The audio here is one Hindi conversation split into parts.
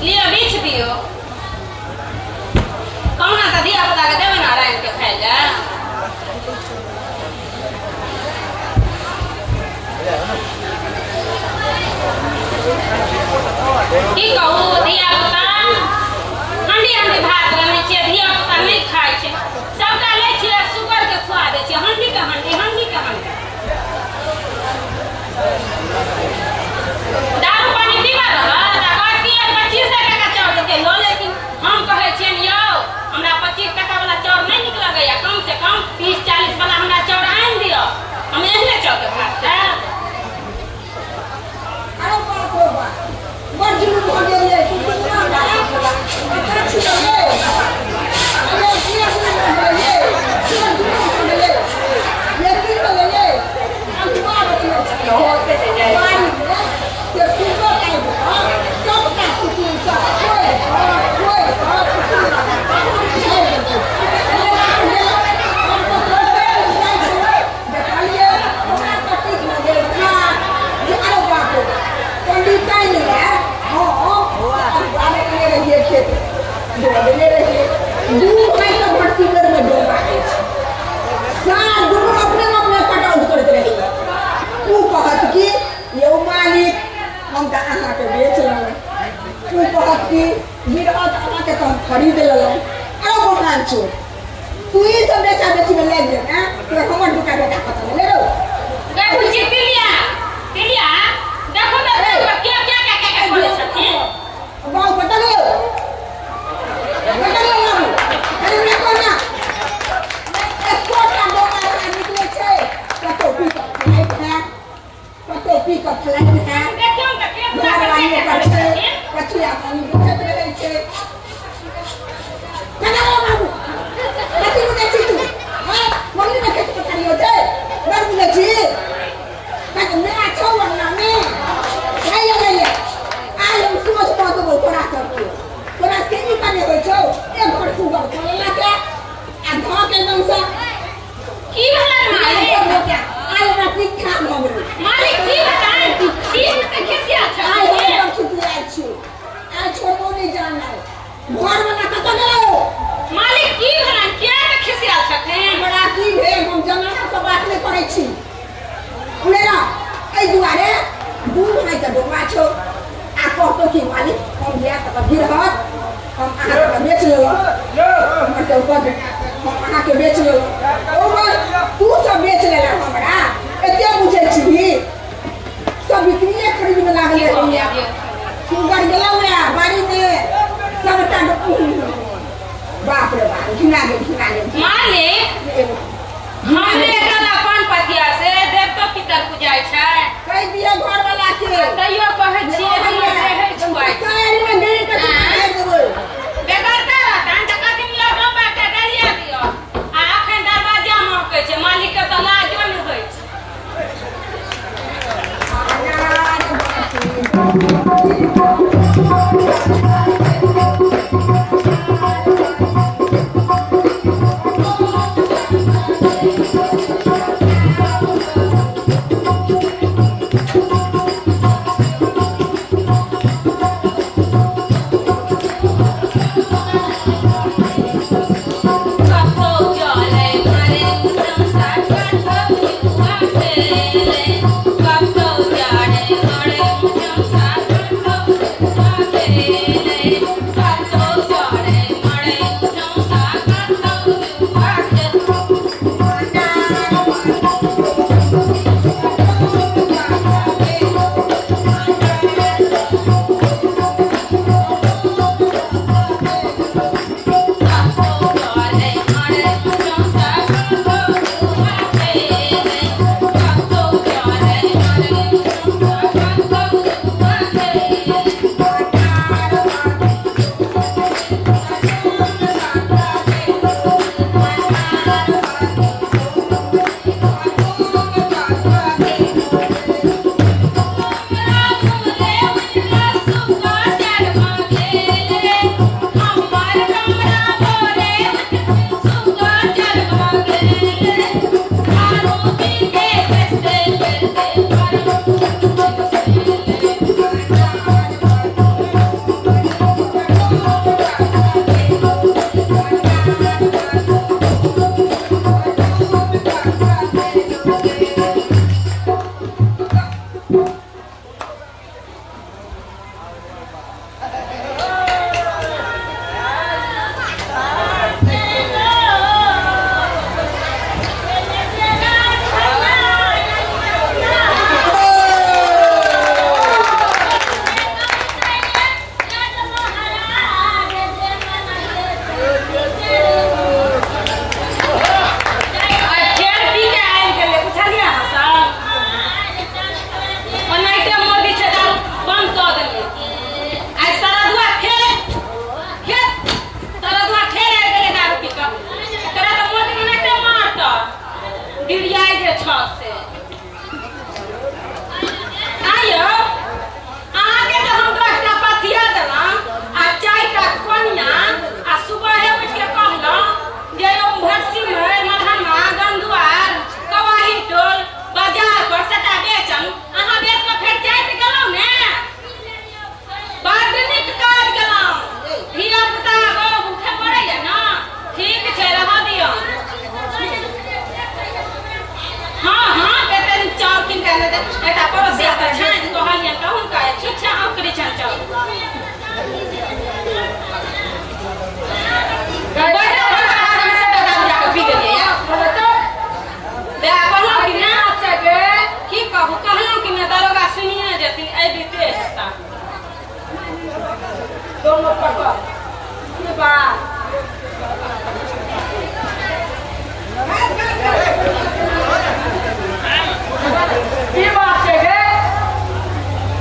लियो बीछ दियो कौना सा दिया पता के देवे नारायण के खाए जा की कहू दिया पता हंडी हंडी भात बने छे दिया पता नहीं खाए छे सबका ले छे शुगर के खुआ दे छे हंडी के हंडी दारू पानी पीवा रहत आ कहती है 25 टका चाउर के लो लेकिन हम कहे छियन यौ हमरा 25 टका वाला चाउर नहीं निक लगैया कम से कम 30-40 वाला हमरा चाउर आन दियो हम एहने चाउर के भात खाए अरे बाप रे बाप बड़ जुलूम हो गेलै तू कितना डाला अच्छा छी रे अरे किया सुन रे किया जुलूम हो गेलै ये की गेलै हम बात होते जाए मारी ये किलो का सब का कुछ का कोई खरीद लो अरे भगवान छो तू ही तो बेचा बेची में ले ले ना तो हमर दुका बेटा पता ले लो देखो जी पिलिया देखो ना क्या बोले छथिन गांव पता लो बाबू अरे देखो ना एक कोटा डोका निकले छे कतो पी का फ्लाइट है देखियो त के पूरा करछे कछिया पानी बुझे रहे छे कना बाबू कति मुझे छी तू हां मम्मी ने कति पता लियो छे डर मुझे छी कत मेरा छोड़ ना मैं आया ले आई हम सोच पा तो तोरा करके तोरा के नहीं करने होय छौ एक घर सुगर खोलला के आ धा के नंसा की भला मालिक आई ना ठीक ठाक मम्मी मालिक की बताए की त कैसे अच्छा आई हम छुट्टी आई छी आज छोड़ो नहीं जाना घर वाला कत गेलो मालिक की भला क्या त खिसिया छथिन बड़ा की भेल हम जमाना से बात नहीं करे छी उलेरा ए दुआरे दूर में त डोबा छो आ कहतो की मालिक हम लिया त भीड़ हत हम आहा के बेच लेलो हमर के ऊपर हम आहा के बेच लेलो ओ तू सब बेच लेला हमरा एते बुझे छी सब बिक्री खरीद में लागल है सुगर गेलो है बाड़ी में सबटा बाप रे बाप घिना गेल मालिक हमरे कला पान पतिया से देवतो पितर पूजाय छै कह दिया घर वाला के तैयो कहै छियै हम रहै छुआय काल में नहीं कर देबै बेगरता रहतन त कथि मिलो डोबा के डलिया दियो आ अखन दरवाजा महकै छै मालिक के त लाजो नै होय ले दे एटा पड़ोसिया त छान तो हलिया कहूं का छुच्छा औकरी छन चल बैठा आदमी से दादा जाके पी गेलिए यार दे कहलो कि ना चगे की कहू कहलो कि ना दरोगा सुनिए जतिन ए बीते ता दोनों पकड़ ये बात की बात है गे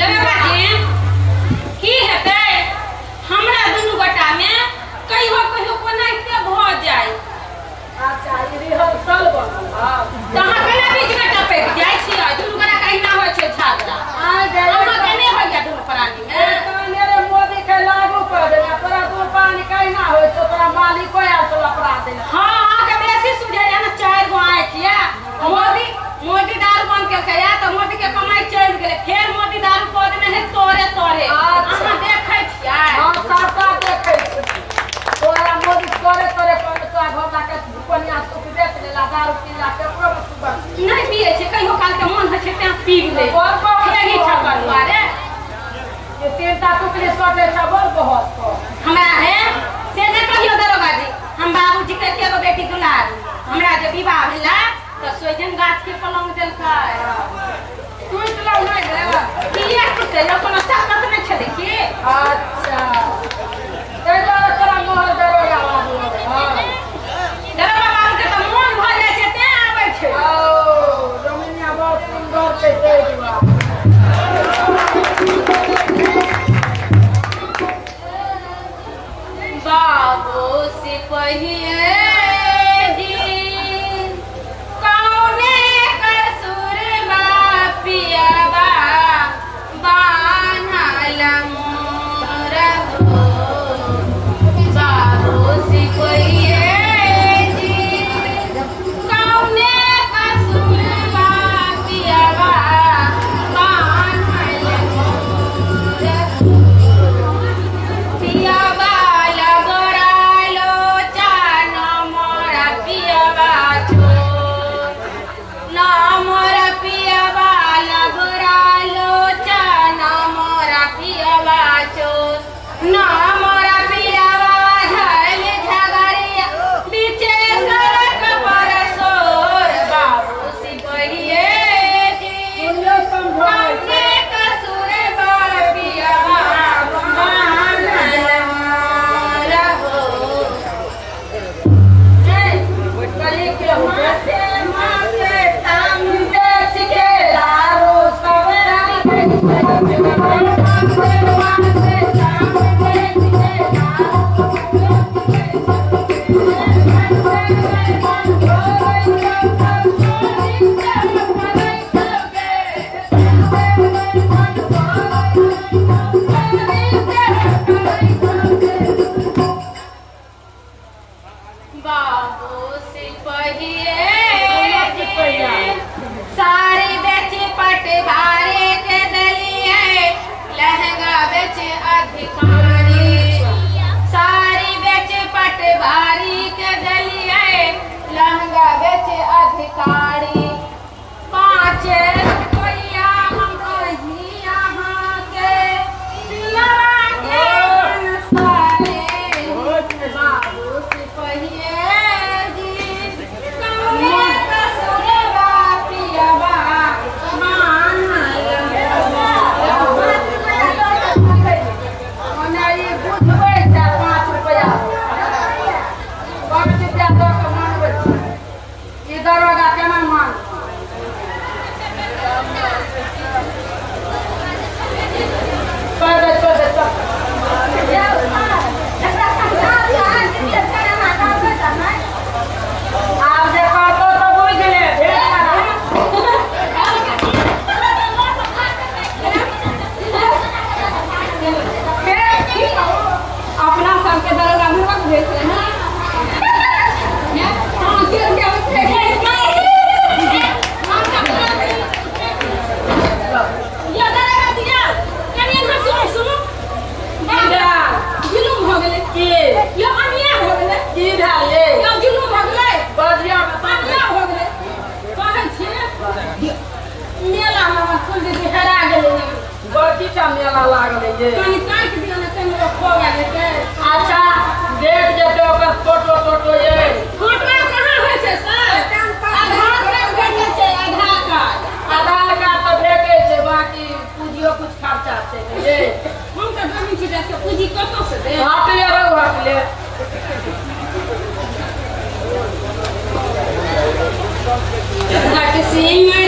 दरोगा जी की हेतै हमरा दुनु गोटा में कहियो कोनाइते भ जाय अच्छा ई रिहर्सल बनल तहाँ केना बीच में टपक जाय छी दुनु गोटा कहिना होय छै झगड़ा आ गए हमरा केने होय दुनु प्राणी में काने रे मोदी के लागू कर देना तोरा दू पानी कहिना होय छै तोरा मालिक आयल तो अपराध देना हां के बेसी सुझे या ना 4 गो आए किया मोदी दारू बंद के खया तो मोदी के कमाई चल गेले फेर मोदी दारू पद में है तोरे अहाँ देखै छियै हम सबका देखै छी तोरा मोदी तोरे पर तो घोड़ा के दुपनिया सुख देख लेला दारू पीला के ओकरो सुबह नहीं पिए छै कहियो काल के मन है छै ते पी ले खेगी छकर मारे ये तीनटा टुकड़ी सोटे छबल बहुत हमरा है से ने कहियो दरोगा जी हम बाबूजी के एगो बेटी दुलार हमरा जे विवाह भेला तो सोजन गाछ के पलंग देलकै टूट लो नहीं रे किया टूटे लो कोनो ताकत नहीं छै देखी अच्छा ए जो तोरा मोहर दरोगा बाबू हां दरोगा बाबू के तो मन भ जाय छै ते आबै छै ओ रमणिया बहुत सुंदर छै ते दिवा बाबू से पहिए अच्छा मेला लागल है ये कनी ताक दियो ना तनी लोग खो गेल के अच्छा देख जेते ओकर फोटो टोटो ये फोटो कहाँ होइ छै सर आधार कार्ड भेटै छै आधार कार्ड तो भेटे छै बाकी पूजियो कुछ खर्चा छै ये हम तऽ जमीन छी देख के पूंजी कतौ से दे हटले रहो हटले किसी में